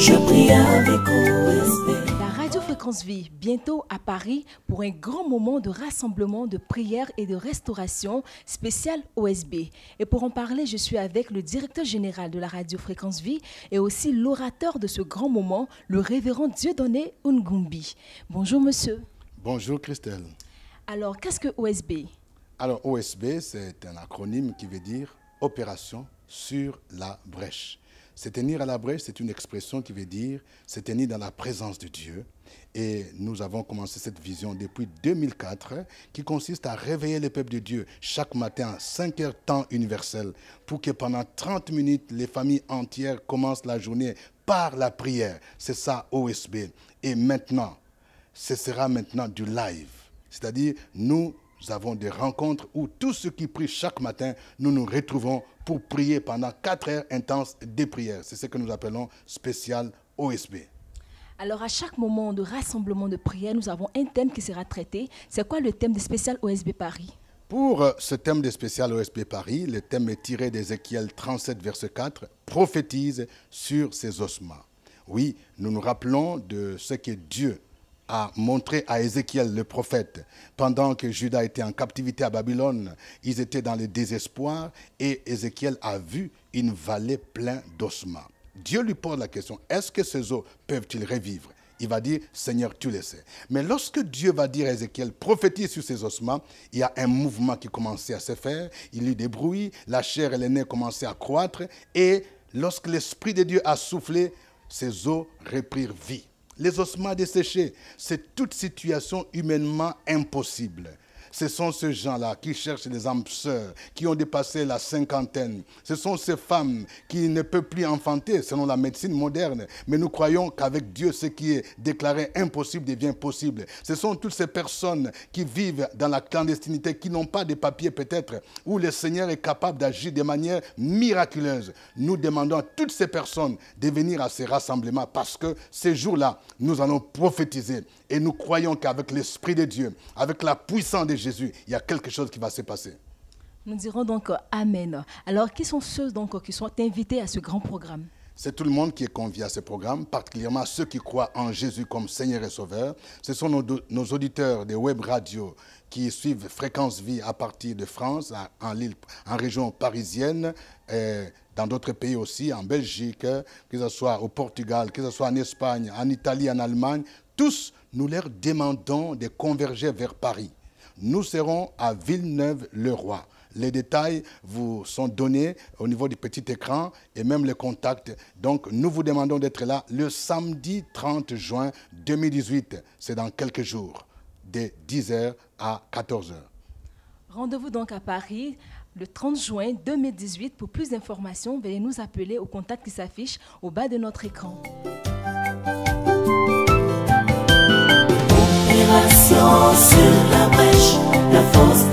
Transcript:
Je prie avec OSB. La Radio Fréquence Vie, bientôt à Paris, pour un grand moment de rassemblement, de prière et de restauration spécial OSB. Et pour en parler, je suis avec le directeur général de la Radio Fréquence Vie et aussi l'orateur de ce grand moment, le révérend Dieudonné Ngumbi. Bonjour monsieur. Bonjour Christelle. Alors, qu'est-ce que OSB? Alors OSB, c'est un acronyme qui veut dire Opération sur la brèche. Se tenir à la brèche, c'est une expression qui veut dire se tenir dans la présence de Dieu. Et nous avons commencé cette vision depuis 2004 qui consiste à réveiller le peuple de Dieu chaque matin à 5 heures temps universel pour que pendant 30 minutes, les familles entières commencent la journée par la prière. C'est ça OSB. Et maintenant, ce sera maintenant du live. C'est-à-dire, nous avons des rencontres où tous ceux qui prient chaque matin, nous nous retrouvons pour prier pendant 4 heures intenses de prière. C'est ce que nous appelons spécial OSB. Alors, à chaque moment de rassemblement de prière, nous avons un thème qui sera traité. C'est quoi le thème de spécial OSB Paris? Pour ce thème de spécial OSB Paris, le thème est tiré d'Ézéchiel 37, verset 4, « Prophétise sur ses ossements ». Oui, nous nous rappelons de ce que Dieu a montré à Ézéchiel le prophète. Pendant que Juda était en captivité à Babylone, ils étaient dans le désespoir et Ézéchiel a vu une vallée pleine d'ossements. Dieu lui pose la question, est-ce que ces os peuvent-ils revivre? Il va dire, Seigneur, tu le sais. Mais lorsque Dieu va dire à Ézéchiel, prophétise sur ces ossements, il y a un mouvement qui commençait à se faire, il y eut des bruits, la chair et les nerfs commençaient à croître et lorsque l'Esprit de Dieu a soufflé, ces os reprirent vie. Les ossements desséchés, c'est toute situation humainement impossible. Ce sont ces gens-là qui cherchent des âmes sœurs, qui ont dépassé la cinquantaine. Ce sont ces femmes qui ne peuvent plus enfanter selon la médecine moderne. Mais nous croyons qu'avec Dieu, ce qui est déclaré impossible devient possible. Ce sont toutes ces personnes qui vivent dans la clandestinité, qui n'ont pas de papiers peut-être, où le Seigneur est capable d'agir de manière miraculeuse. Nous demandons à toutes ces personnes de venir à ces rassemblements parce que ces jours-là, nous allons prophétiser. Et nous croyons qu'avec l'Esprit de Dieu, avec la puissance de Jésus, il y a quelque chose qui va se passer. Nous dirons donc Amen. Alors, qui sont ceux donc qui sont invités à ce grand programme? C'est tout le monde qui est convié à ce programme, particulièrement ceux qui croient en Jésus comme Seigneur et Sauveur. Ce sont nos auditeurs des web radios qui suivent Fréquence Vie à partir de France, en région parisienne, dans d'autres pays aussi, en Belgique, que ce soit au Portugal, que ce soit en Espagne, en Italie, en Allemagne. Tous, nous leur demandons de converger vers Paris. Nous serons à Villeneuve-le-Roi. Les détails vous sont donnés au niveau du petit écran et même les contacts. Donc, nous vous demandons d'être là le samedi 30 juin 2018. C'est dans quelques jours, de 10h à 14h. Rendez-vous donc à Paris le 30 juin 2018. Pour plus d'informations, veuillez nous appeler au contact qui s'affiche au bas de notre écran. Opération sur la brèche, la force